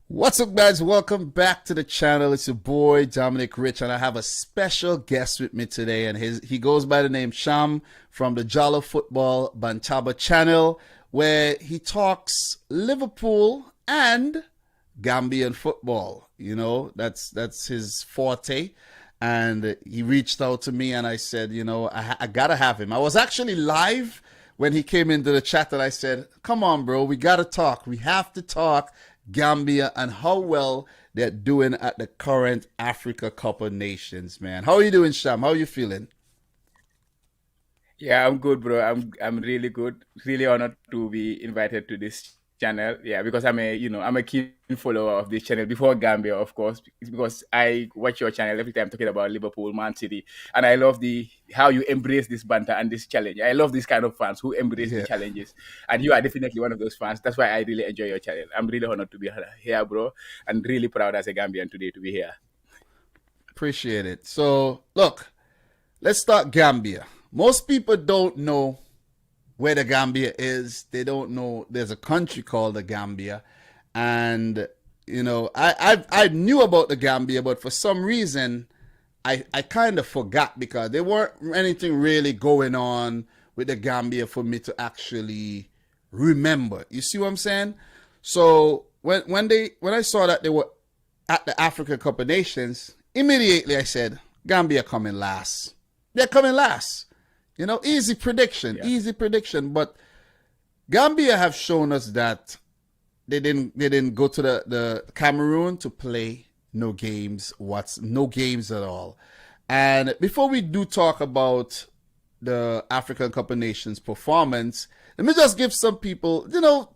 What's up, guys? Welcome back to the channel. It's your boy Dominic Rich, and I have a special guest with me today. And he goes by the name Sham from the Jollo Football Bantaba channel, where he talks Liverpool and Gambian football. You know, that's his forte. And he reached out to me, and I said, I gotta have him. I was actually live when he came into the chat, and I said, "Come on, bro, we gotta talk. We have to talk." Gambia and how well they're doing at the current Africa Cup of Nations, man. How are you doing, Sham? How are you feeling? Yeah, I'm good, bro. I'm really good. Really honored to be invited to this channel. Yeah, because I'm a keen follower of this channel before Gambia, of course. It's because I watch your channel every time talking about Liverpool, Man City, and I love the how you embrace this banter and this challenge. I love this kind of fans who embrace the Yeah, challenges, and you are definitely one of those fans. That's why I really enjoy your channel. I'm really honored to be here, bro, and really proud as a Gambian today to be here. appreciate it. So, look, let's start Gambia. Most people don't know where the Gambia is. They don't know there's a country called the Gambia. And, I knew about the Gambia, but for some reason, I kind of forgot because there weren't anything really going on with the Gambia for me to actually remember. You see what I'm saying? So when I saw that they were at the African Cup of Nations, immediately I said, Gambia coming last. They're coming last. Yeah. Easy prediction. But Gambia have shown us that they didn't go to the Cameroon to play no games at all. And before we do talk about the African Cup of Nations performance, let me just give some people,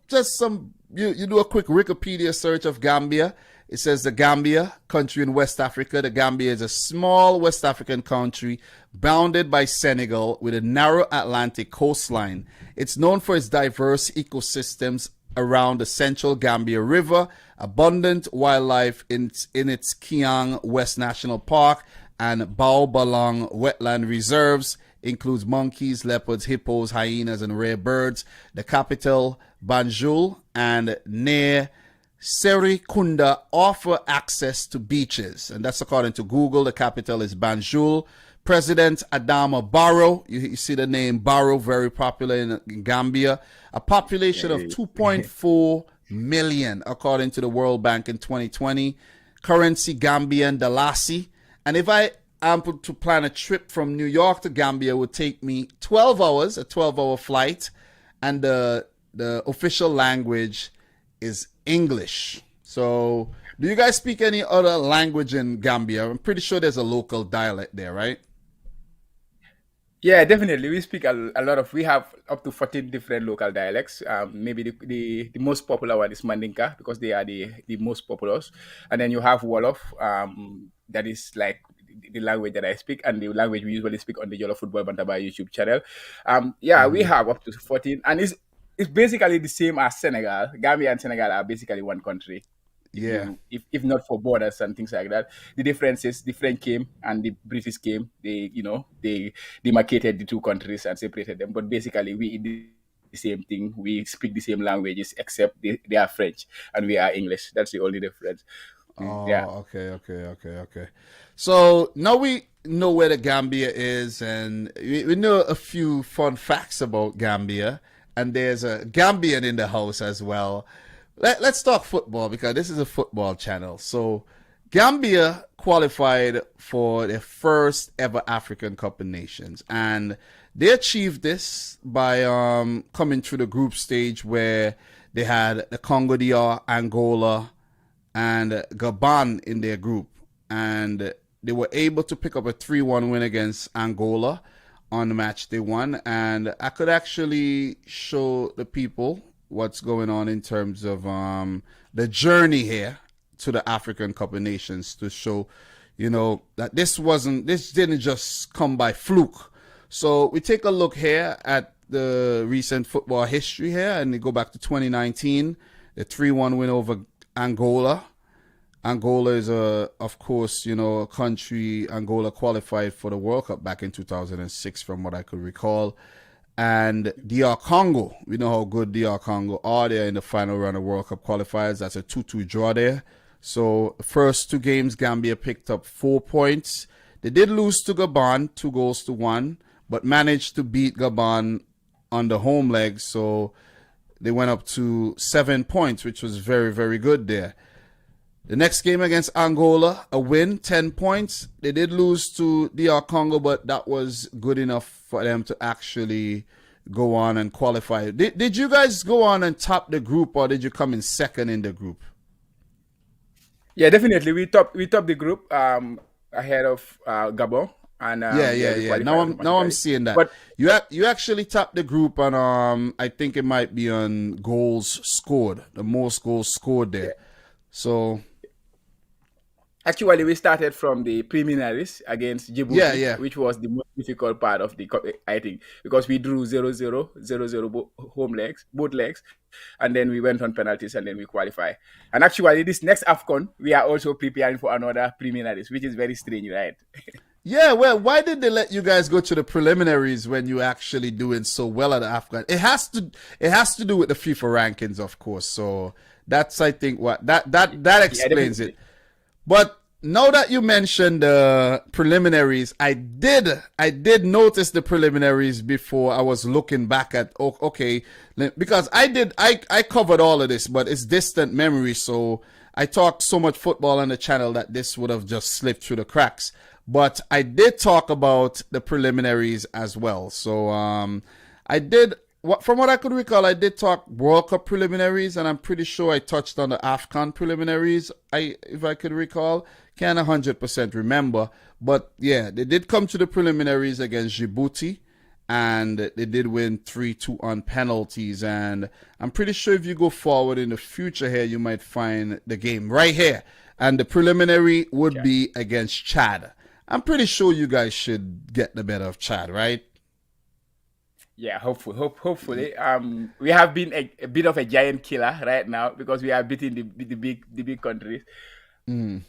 just some you do a quick Wikipedia search of Gambia. It says the Gambia, country in West Africa. The Gambia is a small West African country bounded by Senegal with a narrow Atlantic coastline. It's known for its diverse ecosystems around the central Gambia River, abundant wildlife in its Kiang West National Park and Baobalong wetland reserves, includes monkeys, leopards, hippos, hyenas, and rare birds. The capital, Banjul, and near Serikunda offer access to beaches, and that's according to Google. The capital is Banjul. President Adama Barrow, you see the name Barrow, very popular in Gambia. A population of Yeah. 2.4 million, according to the World Bank in 2020. Currency Gambian Dalasi. And if I am to plan a trip from New York to Gambia, it would take me 12 hours, a 12-hour flight, and the official language is English. So, do you guys speak any other language in Gambia? I'm pretty sure there's a local dialect there, right? Yeah, definitely. We speak a lot of, we have up to 14 different local dialects. Maybe the most popular one is Mandinka because they are the most popular. And then you have Wolof, that is like the language that I speak and the language we usually speak on the Yellow Football Bantaba YouTube channel. Yeah, we Mm-hmm. have up to 14. And it's basically the same as Senegal. Gambia and Senegal are basically one country Yeah. if not for borders and things like that. The difference is the French came and the British came. They demarcated the two countries and separated them. But basically, we eat the same thing. We speak the same languages, except they are French and we are English. That's the only difference. Yeah. Oh, okay. So now we know where the Gambia is, and we know a few fun facts about Gambia. And there's a Gambian in the house as well. Let's talk football because this is a football channel. So, Gambia qualified for their first ever African Cup of Nations, and they achieved this by coming through the group stage where they had the Congo DR, Angola, and Gabon in their group, and they were able to pick up a 3-1 win against Angola on the match they won. And I could actually show the people what's going on in terms of the journey here to the African Cup of Nations to show, that this didn't just come by fluke. So we take a look here at the recent football history here, and we go back to 2019, the 3-1 win over Angola. Angola is of course, a country. Angola qualified for the World Cup back in 2006, from what I could recall. And DR Congo, we know how good DR Congo are. They're in the final round of World Cup qualifiers. That's a 2-2 draw there. So the first two games, Gambia picked up 4 points. They did lose to Gabon, 2-1, but managed to beat Gabon on the home leg. So they went up to 7 points, which was very, very good there. The next game against Angola, a win, 10 points. They did lose to DR Congo, but that was good enough for them to actually go on and qualify. Did you guys go on and top the group, or did you come in second in the group? Yeah, definitely. We top the group ahead of Gabon, and Yeah. we Now qualified I'm automatically. seeing that. But You actually topped the group on I think it might be on goals scored, the most goals scored there. So actually, we started from the preliminaries against Djibouti, yeah. which was the most difficult part of I think, because we drew 0-0, 0-0 home legs, both legs, and then we went on penalties and then we qualify. And actually, this next AFCON, we are also preparing for another preliminaries, which is very strange, right? Yeah, well, why did they let you guys go to the preliminaries when you actually doing so well at Afghan? It has to do with the FIFA rankings, of course. So that's I think what that Yeah, explains it. definitely. But now that you mentioned the preliminaries, I did notice the preliminaries before I was looking back at okay, because I covered all of this, but it's distant memory, so I talked so much football on the channel that this would have just slipped through the cracks. But I did talk about the preliminaries as well. So I did from what I could recall, I did talk World Cup preliminaries, and I'm pretty sure I touched on the AFCON preliminaries. If I could recall, can't 100% remember, but yeah, they did come to the preliminaries against Djibouti, and they did win 3-2 on penalties. And I'm pretty sure if you go forward in the future here, you might find the game right here, and the preliminary would Yeah. be against Chad. I'm pretty sure you guys should get the better of Chad, right? Yeah, hopefully. We have been a bit of a giant killer right now because we are beating the big countries. Mm.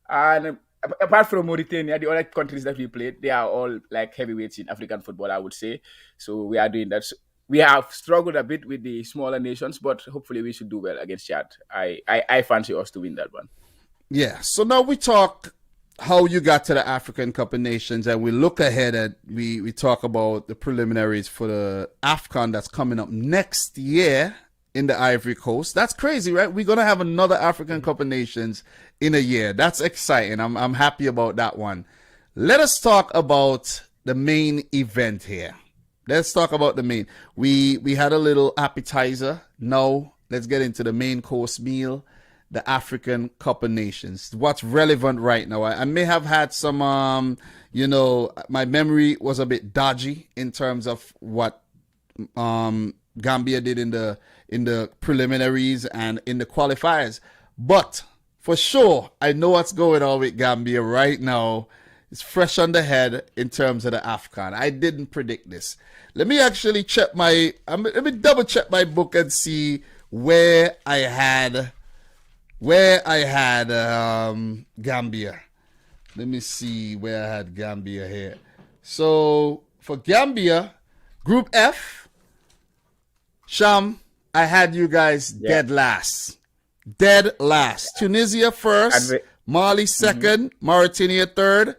And apart from Mauritania, the other countries that we played, they are all like heavyweights in African football, I would say. So we are doing that. So we have struggled a bit with the smaller nations, but hopefully we should do well against Chad. I fancy us to win that one. Yeah. So now we talk how you got to the African Cup of Nations, and we look ahead and we talk about the preliminaries for the AFCON that's coming up next year in the Ivory Coast. That's crazy, right? We're gonna have another African Cup of Nations in a year. That's exciting. I'm happy about that one. Let us talk about the main event here. Let's talk about the main. We had a little appetizer. Now let's get into the main course meal, the African Cup of Nations. What's relevant right now? I may have had some, my memory was a bit dodgy in terms of what Gambia did in the preliminaries and in the qualifiers. But for sure, I know what's going on with Gambia right now. It's fresh on the head in terms of the AFCON. I didn't predict this. Let me actually let me double check my book and see where I had Gambia. Let me see where I had Gambia here. So for Gambia, Group F, Sham, I had you guys Yeah. dead last. Dead last. Tunisia And first, Mali second, Mauritania third,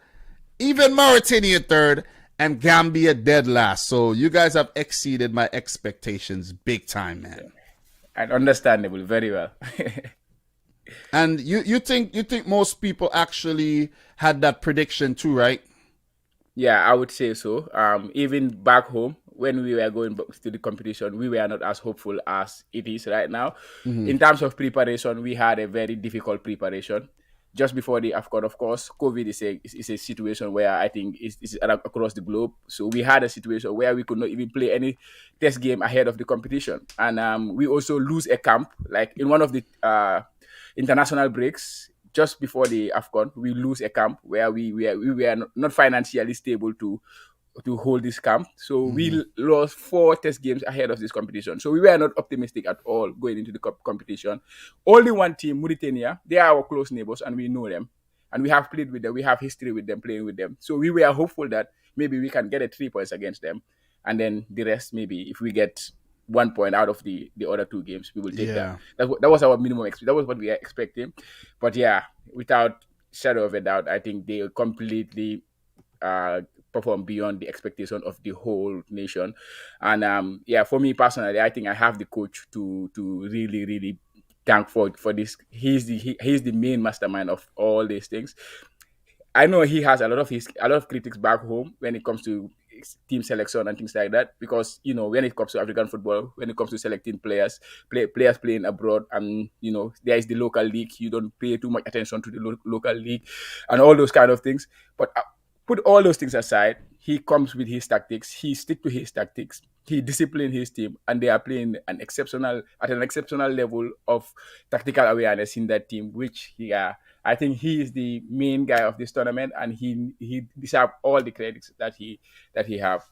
even Mauritania third, and Gambia dead last. So you guys have exceeded my expectations big time, man. and understandable, very well. And you think most people actually had that prediction too, right? Yeah, I would say so. Even back home, when we were going back to the competition, we were not as hopeful as it is right now. In terms of preparation, we had a very difficult preparation. Just before the AFCON, of course, COVID is a situation where I think is across the globe. So we had a situation where we could not even play any test game ahead of the competition. And we also lose a camp, like in one of the international breaks, just before the AFCON, we lose a camp where we were not financially stable to hold this camp. So we lost 4 test games ahead of this competition. So we were not optimistic at all going into the competition. Only one team, Mauritania, they are our close neighbors and we know them. And we have played with them. We have history with them, playing with them. So we were hopeful that maybe we can get a 3 points against them. and then the rest, maybe if we get 1 point out of the other two games, we will take that. Yeah. That was our minimum. That was what we were expecting. But yeah, without shadow of a doubt, I think they completely uh, perform beyond the expectation of the whole nation. And yeah, for me personally, I think I have the coach to really really thank for this. He's the main mastermind of all these things. I know he has a lot of critics back home when it comes to team selection and things like that, because when it comes to African football, when it comes to selecting players playing abroad, and there is the local league. You don't pay too much attention to the local league and all those kind of things. But put all those things aside, he comes with his tactics. He stick to his tactics. He disciplined his team, and they are playing at an exceptional level of tactical awareness in that team, which I think he is the main guy of this tournament, and he deserves all the credits that he have.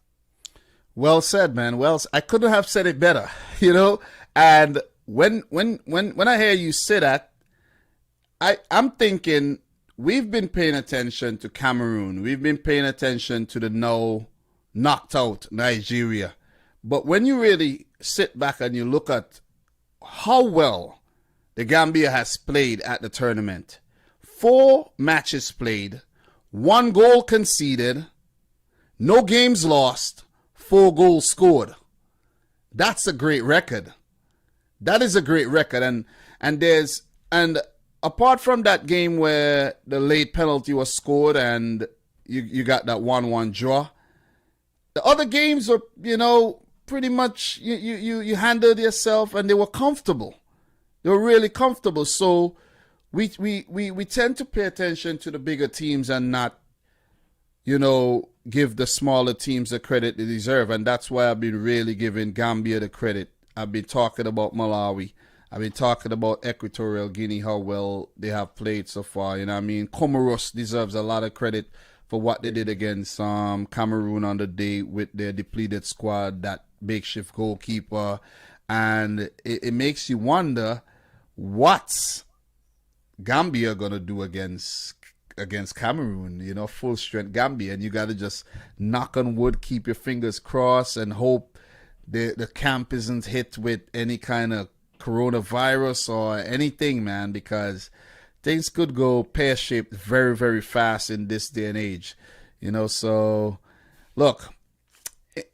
Well said, man. I couldn't have said it better, you know. And when I hear you say that, I'm thinking we've been paying attention to Cameroon. We've been paying attention to the now knocked out Nigeria. But when you really sit back and you look at how well the Gambia has played at the tournament, 4 matches played, 1 goal conceded, no games lost, 4 goals scored. That's a great record. That is a great record. And apart from that game where the late penalty was scored and you got that 1-1 draw, the other games are, pretty much you handled yourself and they were comfortable. They were really comfortable. So we tend to pay attention to the bigger teams and not, give the smaller teams the credit they deserve. And that's why I've been really giving Gambia the credit. I've been talking about Malawi. I've been talking about Equatorial Guinea, how well they have played so far. Comoros deserves a lot of credit for what they did against Cameroon on the day with their depleted squad, that makeshift goalkeeper. And it makes you wonder what's Gambia going to do against Cameroon, full strength Gambia. And you got to just knock on wood, keep your fingers crossed, and hope the camp isn't hit with any kind of coronavirus or anything, man, because things could go pear-shaped very, very fast in this day and age. So look,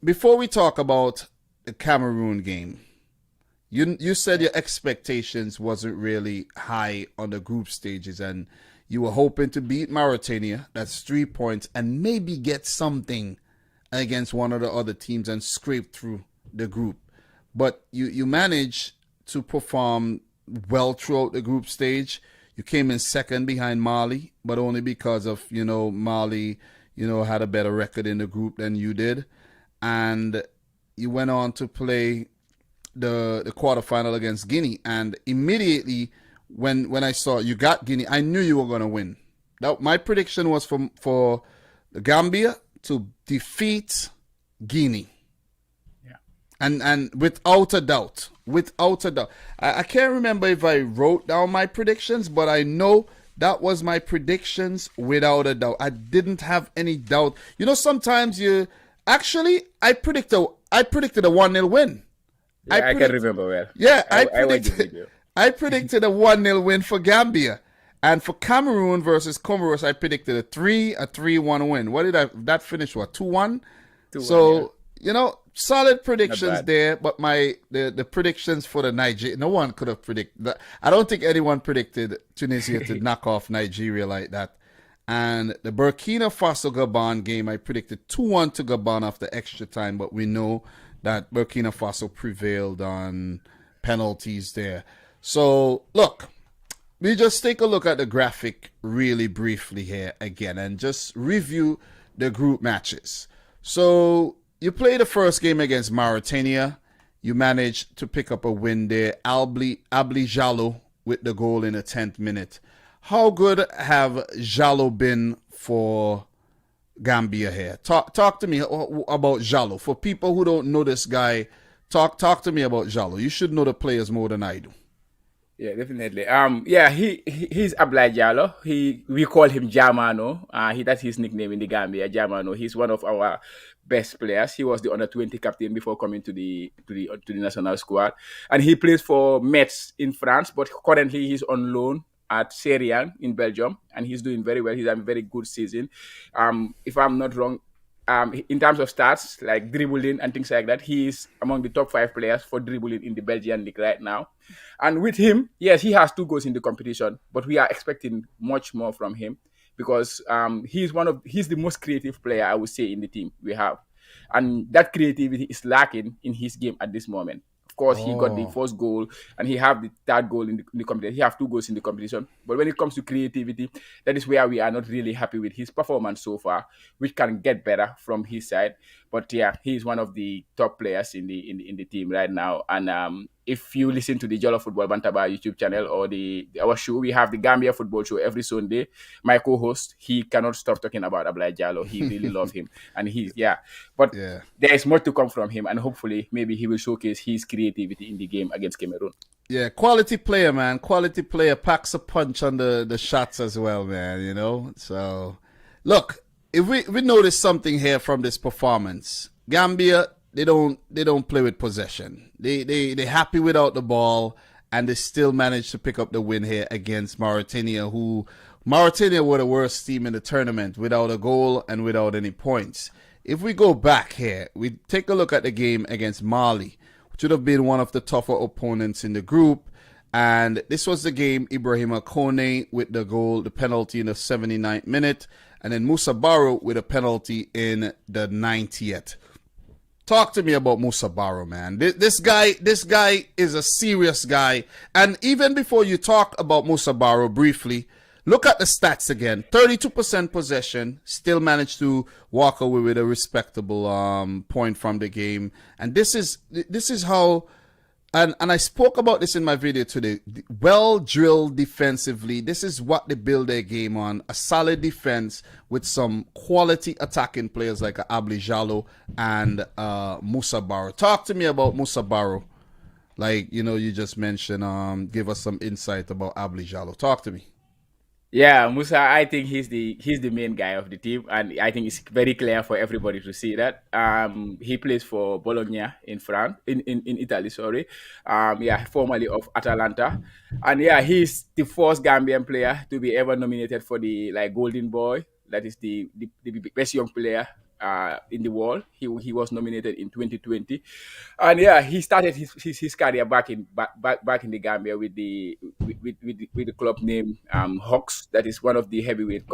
before we talk about the Cameroon game, you said your expectations wasn't really high on the group stages, and you were hoping to beat Mauritania, that's 3 points, and maybe get something against one of the other teams and scrape through the group. But you managed to perform well throughout the group stage. You came in second behind Mali, but only because of, Mali, had a better record in the group than you did. And you went on to play the quarterfinal against Guinea. And immediately when I saw you got Guinea, I knew you were going to win. My prediction was for the Gambia to defeat Guinea. And without a doubt, I can't remember if I wrote down my predictions, but I know that was my predictions without a doubt. I didn't have any doubt. Sometimes I predicted a 1-0 win. Yeah, I can remember well. Yeah, I predicted a 1-0 win for Gambia. And for Cameroon versus Comoros, I predicted a 3-1 win. What did that finish? What, 2-1? 2-1, so, solid predictions there, but the predictions for the Nigeria, no one could have predicted that. I don't think anyone predicted Tunisia to knock off Nigeria like that. And the Burkina Faso Gabon game, I predicted 2-1 to Gabon after extra time, but we know that Burkina Faso prevailed on penalties there. So, look, we just take a look at the graphic really briefly here again and just review the group matches. So, you played the first game against Mauritania. You managed to pick up a win there. Abli Jallo with the goal in the 10th minute. How good have Jallo been for Gambia here? Talk to me about Jallo. For people who don't know this guy, talk to me about Jallo. You should know the players more than I do. Yeah, definitely. He's Abla Jallo. We call him Jamano. That's his nickname in the Gambia, Jamano. He's one of our best players. He was the under-20 captain before coming to the national squad, and he plays for Metz in France. But currently, he's on loan at Serie A in Belgium, and he's doing very well. He's having a very good season. If I'm not wrong, in terms of stats, like dribbling and things like that, he is among the top 5 players for dribbling in the Belgian league right now. And with him, yes, he has 2 goals in the competition, but we are expecting much more from him because he's the most creative player, I would say, in the team we have, and that creativity is lacking in his game at this moment. Of course, he got the Oh. first goal and he have the third goal in the competition. He have 2 goals in the competition, but when it comes to creativity, that is where we are not really happy with his performance so far, which can get better from his side. But yeah, he's one of the top players in the team right now. And if you listen to the Jollof Football Bantaba YouTube channel or our show, we have the Gambia Football Show every Sunday. My co-host, he cannot stop talking about Ablai Jallo. He really loves him, and but Yeah. there is more to come from him, and hopefully, maybe he will showcase his creativity in the game against Cameroon. Yeah, quality player, man. Quality player packs a punch on the shots as well, man, you know? So, look, if we notice something here from this performance, Gambia, they don't play with possession. They happy without the ball, and they still manage to pick up the win here against Mauritania, Mauritania were the worst team in the tournament without a goal and without any points. If we go back here, we take a look at the game against Mali, which would have been one of the tougher opponents in the group. And this was the game Ibrahima Kone with the goal, the penalty in the 79th minute, and then Musa Barrow with a penalty in the 90th. Talk to me about Musa Barrow, man. This guy is a serious guy. And even before you talk about Musa Barrow briefly, look at the stats again. 32% possession, still managed to walk away with a respectable point from the game. And this is how, and I spoke about this in my video today. Well drilled defensively. This is what they build their game on. A solid defense with some quality attacking players like Abli Jallo and Musa Barrow. Talk to me about Musa Barrow. Like, you just mentioned, give us some insight about Abli Jallo. Talk to me. Yeah, Musa, I think he's the main guy of the team, and I think it's very clear for everybody to see that. He plays for Bologna in France, in Italy, sorry. Yeah, formerly of Atalanta, and yeah, he's the first Gambian player to be ever nominated for the Golden Boy. That is the best young player in the world. He was nominated in 2020, and yeah, he started his career back in the Gambia with the club name Hawks. That is one of the heavyweight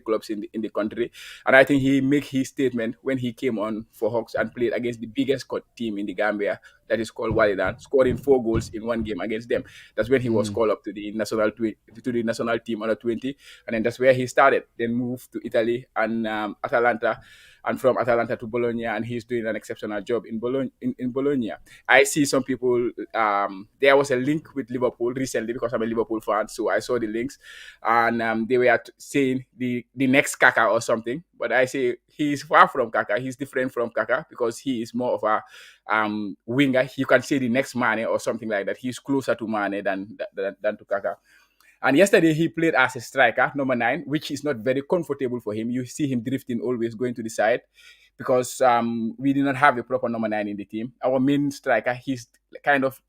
clubs in the country, and I think he made his statement when he came on for Hawks and played against the biggest team in the Gambia, that is called Walidan, scoring 4 goals in one game against them. That's when he was called up to the national team under 20, and then that's where he started. Then moved to Italy and Atalanta, and from Atalanta to Bologna, and he's doing an exceptional job in Bologna. In Bologna, I see some people. There was a link with Liverpool recently because I'm a Liverpool fan, so I saw the links, and they were saying the next Kaka or something. But I say he's far from Kaka. He's different from Kaka because he is more of a winger. You can say the next Mane or something like that. He's closer to Mane than to Kaka. And yesterday he played as a striker, number 9, which is not very comfortable for him. You see him drifting, always going to the side, because we did not have a proper number 9 in the team. Our main striker, he's kind of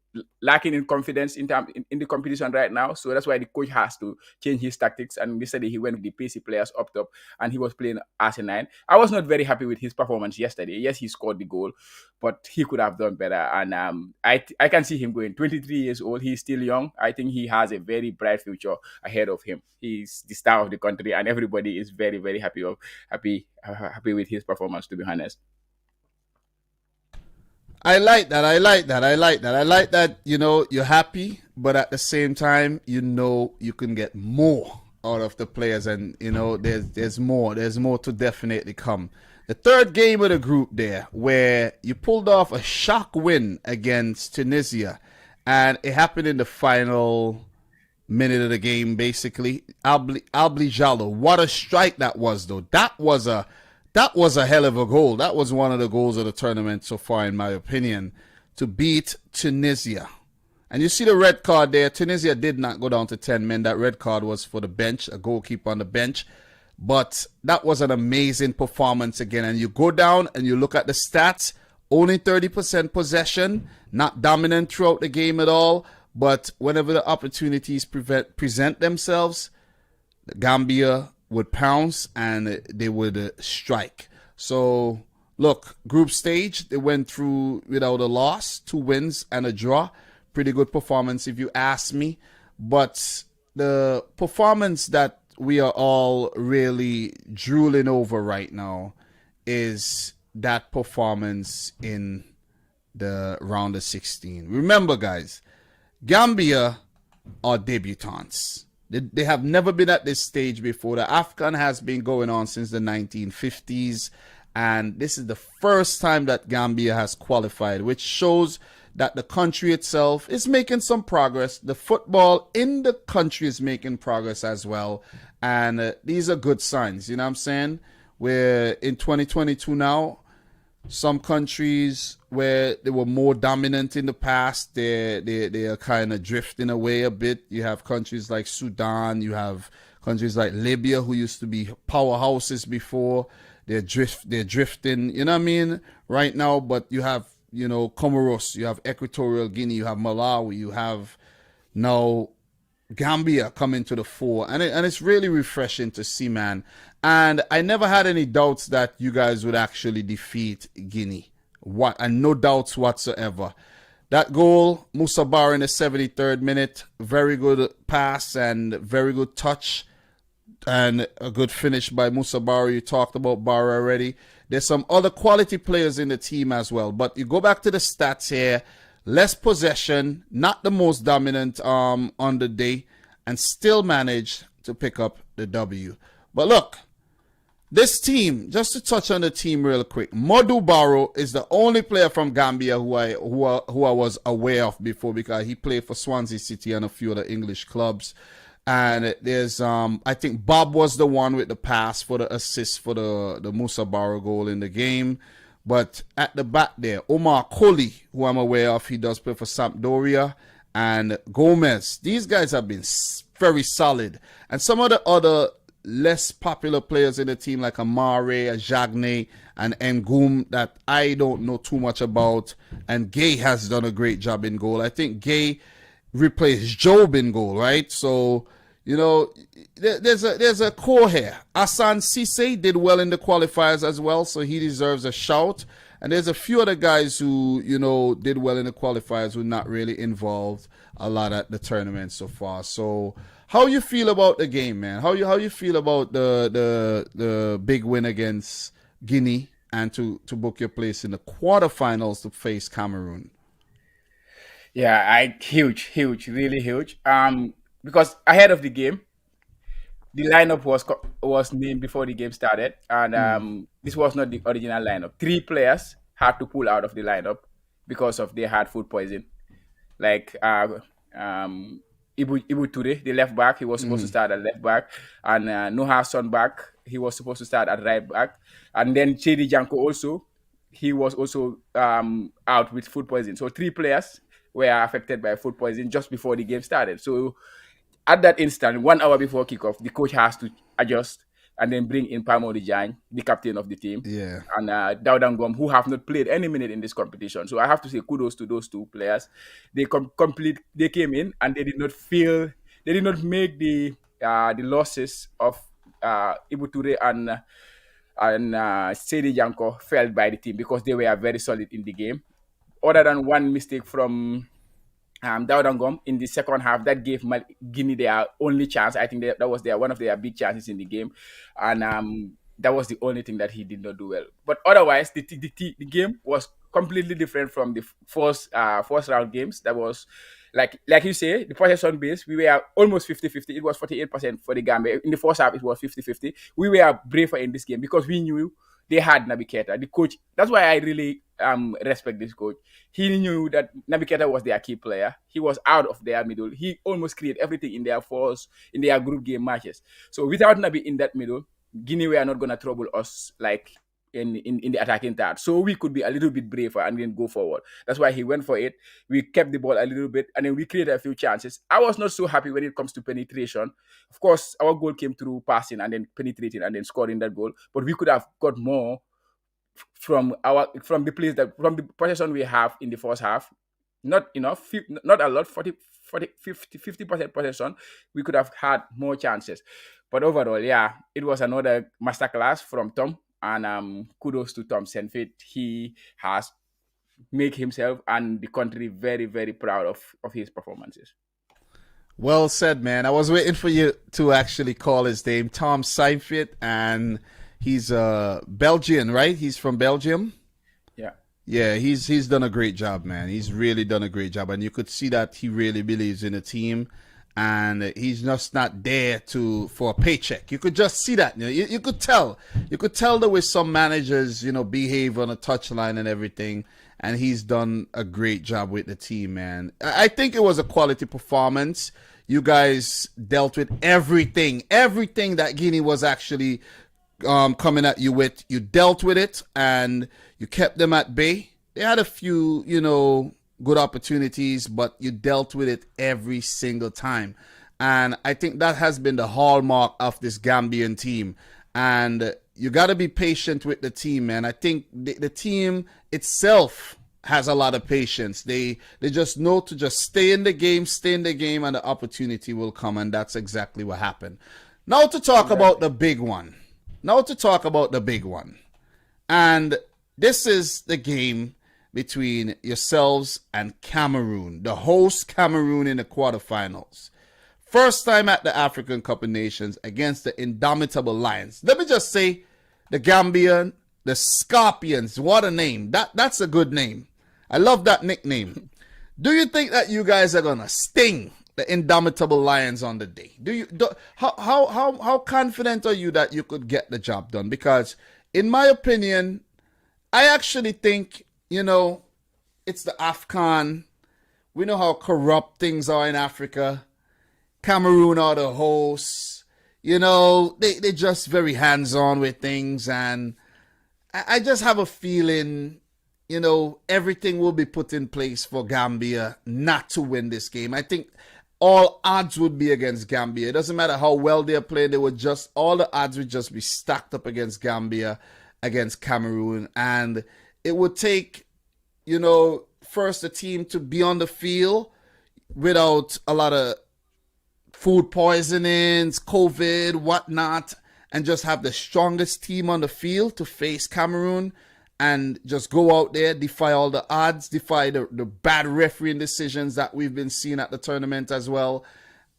lacking in confidence in the competition right now. So that's why the coach has to change his tactics. And yesterday he went with the pacey players up top, and he was playing as a 9. I was not very happy with his performance yesterday. Yes, he scored the goal, but he could have done better. And I can see him going. 23 years old, he's still young. I think he has a very bright future ahead of him. He's the star of the country, and everybody is very, very happy with his performance, to be honest. I like that. I like that, you're happy, but at the same time, you can get more out of the players, and, there's more to definitely come. The third game of the group there, where you pulled off a shock win against Tunisia, and it happened in the final minute of the game, basically. Abli Jallo, what a strike that was, though. That was a hell of a goal. That was one of the goals of the tournament so far, in my opinion, to beat Tunisia. And you see the red card there. Tunisia did not go down to 10 men. That red card was for the bench, a goalkeeper on the bench. But that was an amazing performance again. And you go down and you look at the stats, only 30% possession, not dominant throughout the game at all. But whenever the opportunities present themselves, Gambia would pounce and they would strike. So, look, group stage, they went through without a loss, 2 wins and a draw. Pretty good performance, if you ask me. But the performance that we are all really drooling over right now is that performance in the round of 16. Remember, guys, Gambia are debutants. They have never been at this stage before. The AFCON has been going on since the 1950s, and this is the first time that Gambia has qualified, which shows that the country itself is making some progress. The football in the country is making progress as well, and these are good signs. You know what I'm saying? We're in 2022 now. Some countries where they were more dominant in the past, they are kind of drifting away a bit. You have countries like Sudan, you have countries like Libya who used to be powerhouses before. They're drifting, you know what I mean, right now. But you have, Comoros, you have Equatorial Guinea, you have Malawi, you have now Gambia coming to the fore, and it's really refreshing to see, man. And I never had any doubts that you guys would actually defeat Guinea. And no doubts whatsoever. That goal, Musa Barra in the 73rd minute, very good pass and very good touch, and a good finish by Musa Barra. You talked about Barra already. There's some other quality players in the team as well. But you go back to the stats here. Less possession, not the most dominant on the day, and still managed to pick up the W. But look, this team, just to touch on the team real quick, Modu Barrow is the only player from Gambia who I was aware of before, because he played for Swansea City and a few other English clubs. And there's I think Bob was the one with the pass for the assist for the Musa Barrow goal in the game. But at the back there, Omar Colley, who I'm aware of, he does play for Sampdoria, and Gomez. These guys have been very solid. And some of the other less popular players in the team, like Amare, Jagne, and Ngum, that I don't know too much about. And Gay has done a great job in goal. I think Gay replaced Job in goal, right? So, there's a core here. Hassan Cisse did well in the qualifiers as well, so he deserves a shout. And there's a few other guys who, did well in the qualifiers who are not really involved a lot at the tournament so far. So how you feel about the game, man? How you feel about the big win against Guinea and to book your place in the quarterfinals to face Cameroon? Yeah, huge, really huge. Because ahead of the game, the lineup was named before the game started, and this was not the original lineup. 3 players had to pull out of the lineup because of they had food poison. Like Ibu Ture, the left back, he was supposed to start at left back, and Noah Sonback, he was supposed to start at right back, and then Chedi Janko also, he was also out with food poison. So 3 players were affected by food poison just before the game started. So at that instant, 1 hour before kickoff, the coach has to adjust and then bring in Pamo Dijan, the captain of the team, Yeah. and Daudangom, who have not played any minute in this competition. So I have to say kudos to those 2 players. They They came in and they did not make the losses of Ibu Ture and Sedi Janko felt by the team, because they were very solid in the game. Other than one mistake from Daudangom in the second half, that gave Guinea their only chance. I think that was one of their big chances in the game, and that was the only thing that he did not do well. But otherwise, the game was completely different from the first round games. That was like you say, the possession base, we were almost 50-50. It was 48% for the Gambia. In the first half, it was 50-50. We were braver in this game because we knew they had Naby Keita, the coach. That's why I really respect this coach. He knew that Naby Keita was their key player. He was out of their middle. He almost created everything in their group game matches. So without Naby in that middle, Guinea were not gonna trouble us like in the attacking third, so we could be a little bit braver and then go forward. That's why he went for it. We kept the ball a little bit, and then we created a few chances. I was not so happy when it comes to penetration. Of course, our goal came through passing and then penetrating and then scoring that goal, but we could have got more from the place that from the possession we have in the first half. Not enough, not a lot, 50% possession. We could have had more chances. But overall, yeah, it was another masterclass from Tom. And kudos to Tom Senfit. He has made himself and the country very, very proud of his performances. Well said, man. I was waiting for you to actually call his name, Tom Seinfeld, and he's Belgian, right? He's from Belgium. Yeah. Yeah, he's done a great job, man. He's really done a great job, and you could see that he really believes in the team, and he's just not there for a paycheck. You could just see that. You could tell. You could tell the way some managers, behave on a touchline and everything. And he's done a great job with the team, man. I think it was a quality performance. You guys dealt with everything that Guinea was actually coming at you with. You dealt with it, and you kept them at bay. They had a few, good opportunities, but you dealt with it every single time. And I think that has been the hallmark of this Gambian team. And you got to be patient with the team, man. I think the team itself has a lot of patience. They just know to just stay in the game, and the opportunity will come, and that's exactly what happened. Now to talk about the big one. And this is the game between yourselves and Cameroon, the host Cameroon in the quarterfinals. First time at the African Cup of Nations against the indomitable Lions. Let me just say, the Gambian, the Scorpions. What a name. That's a good name. I love that nickname. Do you think that you guys are gonna sting the indomitable Lions on the day? How confident are you that you could get the job done? Because in my opinion, I actually think, it's the AFCON. We know how corrupt things are in Africa. Cameroon are the hosts. They're just very hands-on with things. And I just have a feeling, everything will be put in place for Gambia not to win this game. I think all odds would be against Gambia. It doesn't matter how well they're playing. All the odds would just be stacked up against Gambia, against Cameroon. And it would take, first the team to be on the field without a lot of food poisonings, COVID, whatnot, and just have the strongest team on the field to face Cameroon and just go out there, defy all the odds, defy the bad refereeing decisions that we've been seeing at the tournament as well,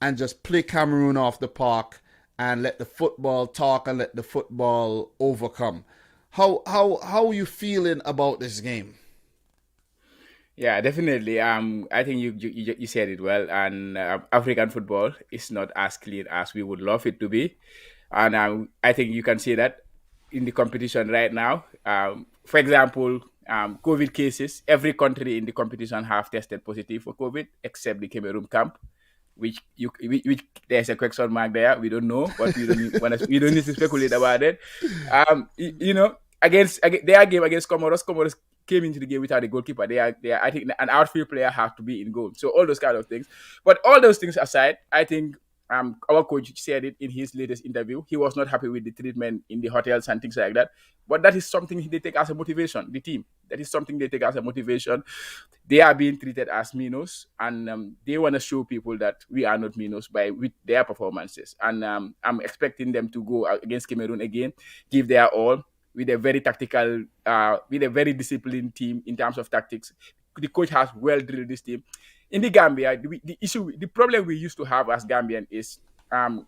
and just play Cameroon off the park and let the football talk and let the football overcome. How are you feeling about this game? Yeah, definitely. I think you said it well, and African football is not as clean as we would love it to be, and I think you can see that in the competition right now. For example, COVID cases. Every country in the competition have tested positive for COVID except the Cameroon camp, which there's a question mark there. We don't know, but we don't need to speculate about it. Against their game against Comoros came into the game without a goalkeeper. They are. I think an outfield player has to be in goal. So all those kind of things. But all those things aside, I think our coach said it in his latest interview. He was not happy with the treatment in the hotels and things like that. But that is something they take as a motivation. The team. That is something they take as a motivation. They are being treated as minnows, and they want to show people that we are not minnows with their performances. And I'm expecting them to go against Cameroon again, give their all, with a very tactical, with a very disciplined team in terms of tactics. The coach has well drilled this team. In the Gambia, the problem we used to have as Gambian is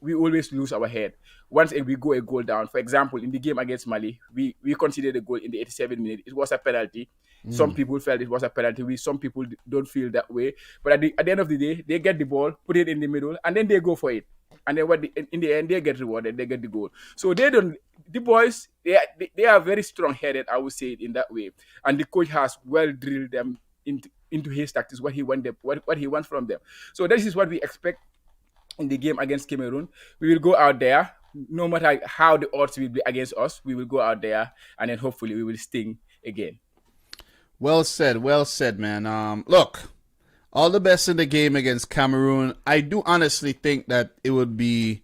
we always lose our head once we go a goal down. For example, in the game against Mali, we considered a goal in the 87th minute. It was a penalty. Some people felt it was a penalty. Some people don't feel that way. But at the end of the day, they get the ball, put it in the middle, and then they go for it. And then in the end, they get rewarded. They get the goal. So the boys, they are very strong-headed, I would say it in that way. And the coach has well drilled them into his tactics, what he wants from them. So this is what we expect in the game against Cameroon. We will go out there, no matter how the odds will be against us, we will go out there and then hopefully we will sting again. Well said, man. Look, all the best in the game against Cameroon. I do honestly think that it would be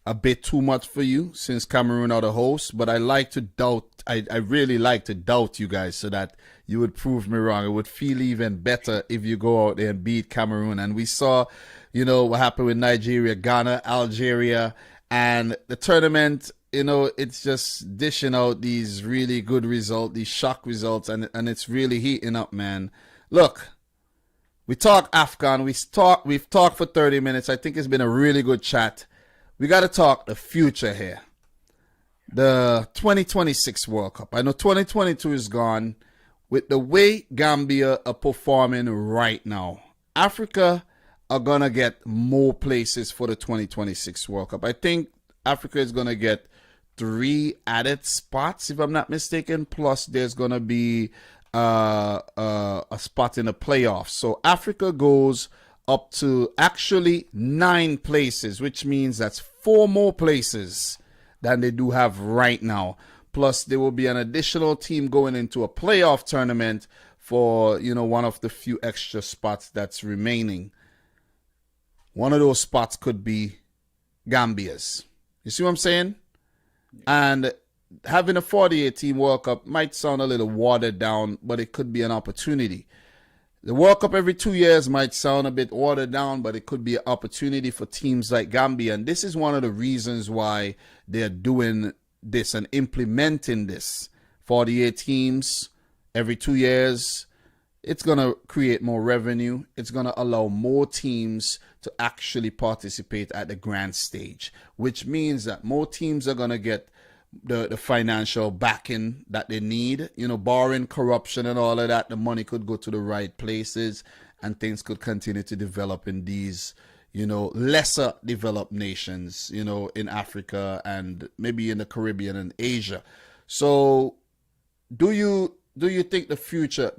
a bit too much for you since Cameroon are the host, but I like to doubt. I really like to doubt you guys so that you would prove me wrong. It would feel even better if you go out there and beat Cameroon. And we saw, what happened with Nigeria, Ghana, Algeria, and the tournament. It's just dishing out these really good results, these shock results, and it's really heating up, man. Look, we talk AFCON. We've talked for 30 minutes. I think it's been a really good chat. We got to talk the future here. The 2026 World Cup. I know 2022 is gone. With the way Gambia are performing right now, Africa are going to get more places for the 2026 World Cup. I think Africa is going to get 3 added spots, if I'm not mistaken. Plus, there's going to be a spot in the playoffs. So Africa goes up to actually 9 places, which means that's 4 more places than they do have right now. Plus, there will be an additional team going into a playoff tournament for, one of the few extra spots that's remaining. One of those spots could be Gambia's. You see what I'm saying? And having a 48 team World Cup might sound a little watered down, but it could be an opportunity. The World Cup every 2 years might sound a bit watered down, but it could be an opportunity for teams like Gambia. And this is one of the reasons why they're doing this and implementing this. 48 teams every 2 years. It's going to create more revenue. It's going to allow more teams to actually participate at the grand stage, which means that more teams are going to get the financial backing that they need, barring corruption and all of that. The money could go to the right places and things could continue to develop in these, lesser developed nations, in Africa and maybe in the Caribbean and Asia. So do you think the future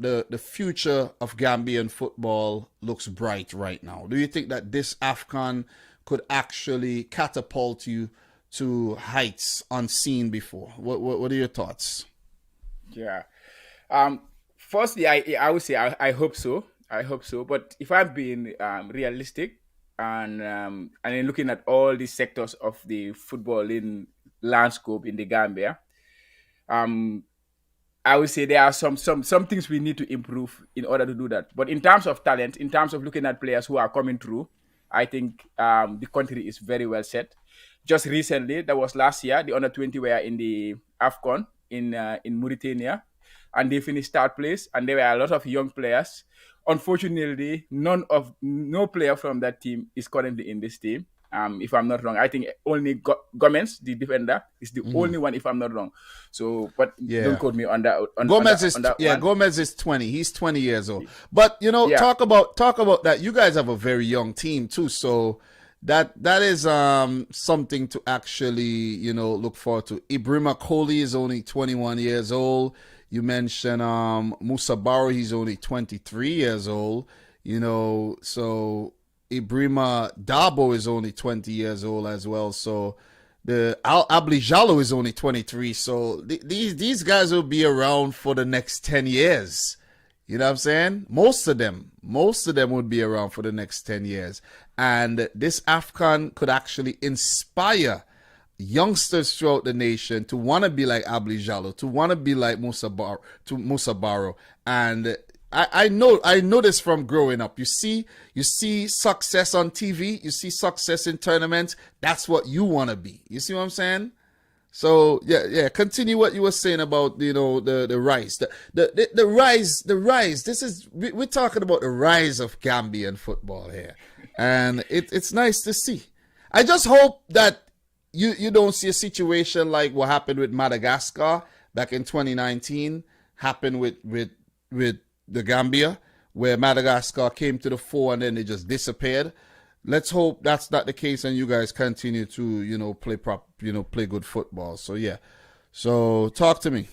of Gambian football looks bright right now? Do you think that this AFCON could actually catapult you to heights unseen before? What are your thoughts? Yeah. Firstly, I would say I hope so. I hope so. But if I'm being realistic and then looking at all the sectors of the footballing landscape in the Gambia, I would say there are some things we need to improve in order to do that. But in terms of talent, in terms of looking at players who are coming through, I think the country is very well set. Just recently, that was last year, the under-20 were in the AFCON in Mauritania, and they finished third place, and there were a lot of young players. Unfortunately, no player from that team is currently in this team. If I'm not wrong, I think only Gomez, the defender, is the only one, if I'm not wrong. So, but don't quote me on that. Gomez is 20. He's 20 years old. But talk about that. You guys have a very young team too, so that is something to actually look forward to. Ibrahima Kohli is only 21 years old. You mentioned Musa Barrow, he's only 23 years old. So Ibrahima Dabo is only 20 years old as well. So the Abli Jallo is only 23. So these guys will be around for the next 10 years. You know what I'm saying? Most of them would be around for the next 10 years. And this AFCON could actually inspire youngsters throughout the nation to want to be like Abli Jallo, to want to be like Musa Barrow. And I know this from growing up. You see success on TV, you see success in tournaments. That's what you want to be. You see what I'm saying? So yeah. Continue what you were saying about the rise, the rise. We're talking about the rise of Gambian football here, and it's nice to see. I just hope that you don't see a situation like what happened with Madagascar back in 2019 happen with the Gambia, where Madagascar came to the fore and then they just disappeared. Let's hope that's not the case and you guys continue to, play good football. So yeah. So talk to me.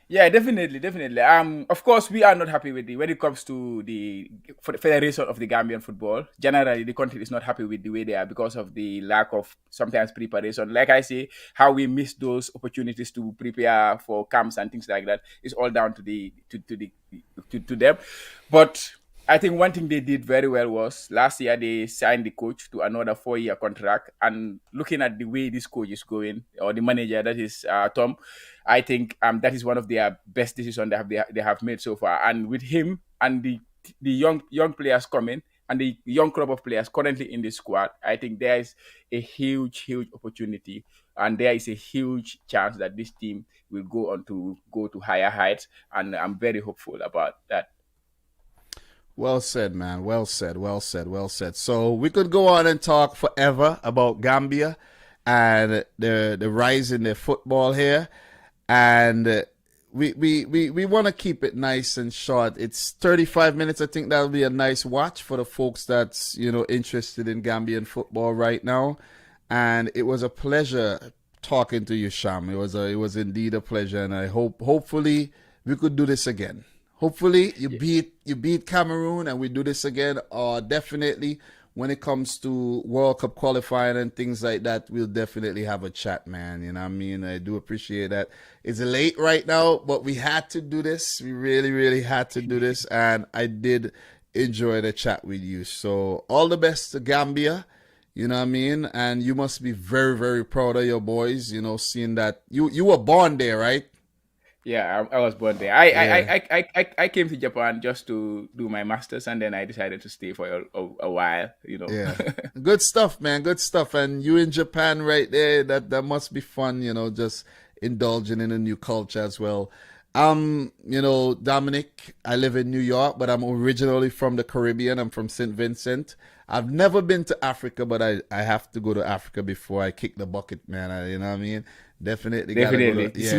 Yeah, definitely, definitely. Of course, we are not happy with when it comes to the Federation of the Gambian Football. Generally, the country is not happy with the way they are because of the lack of sometimes preparation. Like I say, how we miss those opportunities to prepare for camps and things like that is all down to to them. But I think one thing they did very well was last year they signed the coach to another 4-year contract. And looking at the way this coach is going, or the manager, that is Tom, I think that is one of their best decisions they have made so far. And with him and the young players coming and the young crop of players currently in the squad, I think there is a huge opportunity, and there is a huge chance that this team will go to higher heights. And I'm very hopeful about that. Well said, man. Well said. Well said. Well said. So we could go on and talk forever about Gambia and the rise in their football here, and we want to keep it nice and short. It's 35 minutes. I think that'll be a nice watch for the folks that's interested in Gambian football right now. And it was a pleasure talking to you, Sham. It was indeed a pleasure, and I hopefully we could do this again. Hopefully you beat Cameroon and we do this again. Or definitely when it comes to World Cup qualifying and things like that, we'll definitely have a chat, man. You know what I mean? I do appreciate that. It's late right now, but we had to do this. We really had to do this, and I did enjoy the chat with you. So all the best to Gambia. You know what I mean? And you must be very proud of your boys, seeing that you were born there, right? Yeah, I was born there. I, Yeah. I, I, I, I came to Japan just to do my masters, and then I decided to stay for a while. Yeah. Good stuff, man. Good stuff. And you in Japan right there, that must be fun, just indulging in a new culture as well. Dominic, I live in New York, but I'm originally from the Caribbean. I'm from St. Vincent. I've never been to Africa, but I have to go to Africa before I kick the bucket, man. You know what I mean? Definitely gotta go Definitely, to, yeah. The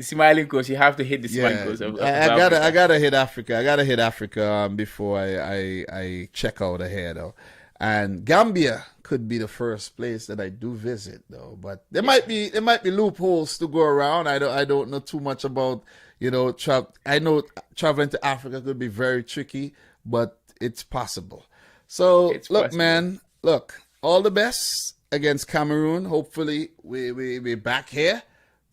smiling coast. You have to hit the smiling Yeah, coast of I Africa. gotta hit Africa. I gotta hit Africa before I check out ahead though. And Gambia could be the first place that I do visit though. But there might be loopholes to go around. I don't know too much about I know traveling to Africa could be very tricky, but it's possible. So It's look, possible. man, look, all the best against Cameroon. Hopefully we're back here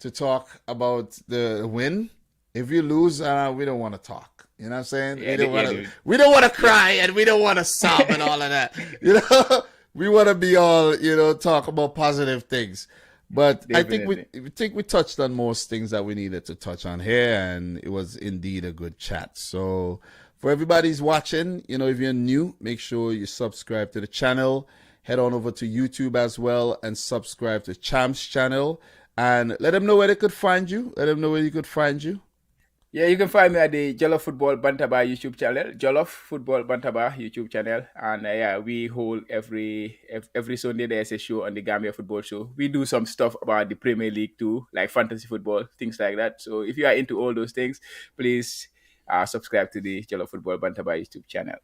to talk about the win. If you lose, we don't want to talk. You know what I'm saying? Yeah, yeah, dude. We don't want to Yeah. cry and we don't want to sob and all of that. You know, we want to be all talk about positive things. But I think Definitely. we touched on most things that we needed to touch on here, and it was indeed a good chat. So for everybody's watching, if you're new, make sure you subscribe to the channel. Head on over to YouTube as well and subscribe to Champ's channel, and let them know where they could find you. Let them know where you could find you. Yeah, you can find me at the Jollof Football Bantaba YouTube channel, Jollof Football Bantaba YouTube channel, and yeah, we hold every Sunday there's a show on the Gambia Football Show. We do some stuff about the Premier League too, like fantasy football, things like that. So if you are into all those things, please subscribe to the Jollof Football Bantaba YouTube channel.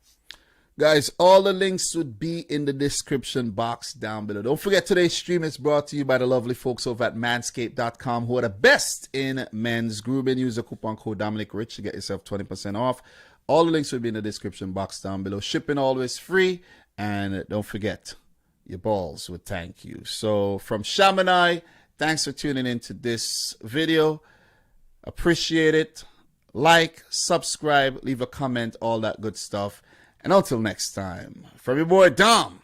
Guys, all the links would be in the description box down below. Don't forget, today's stream is brought to you by the lovely folks over at manscaped.com, who are the best in men's grooming. Use the coupon code Dominic Rich to get yourself 20% off. All the links will be in the description box down below. Shipping always free. And don't forget, your balls would thank you. So from Sham and I, thanks for tuning into this video. Appreciate it. Like, subscribe, leave a comment, all that good stuff. And until next time, from your boy Dom,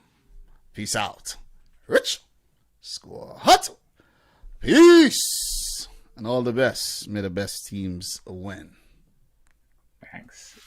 peace out. Rich, score hut, peace, and all the best. May the best teams win. Thanks.